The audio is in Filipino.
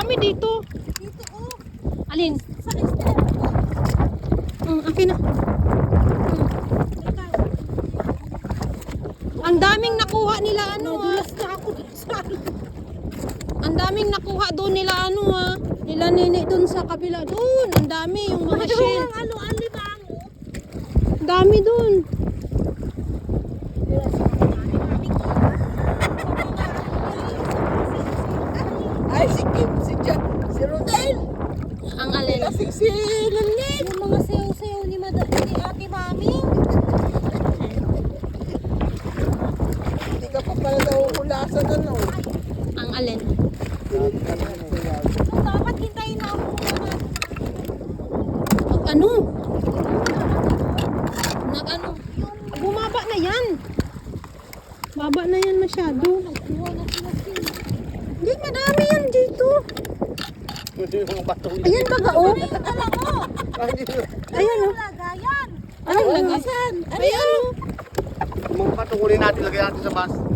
dami dito. Dito oh. Alin? Sa extent. Akin na. Ang daming nakuha nila Nadulas na ako dun sa Ang daming nakuha doon nila nila nene doon sa kabila doon. Ang dami yung mga shell. ang alimango. Ang dami doon. Ay, si Jack, si Rodel. Ang alin. Si Lilith. Yung mga sayaw-sayaw ni Ate Mami. Hindi ka pa pala daw ulasan ano. Ang alin. So, dapat hintayin na ako muna. Ano? Nag-ano? Bumaba na yan. Baba na yan masyado. Nagkuha na sila sila. Hindi, madami yan dito. Ayan baga oh. Alam mo, Ayan oh. lagayan. Anong lagasan? Ayan oh. Mga patungkulin natin, lagyan natin sa bus.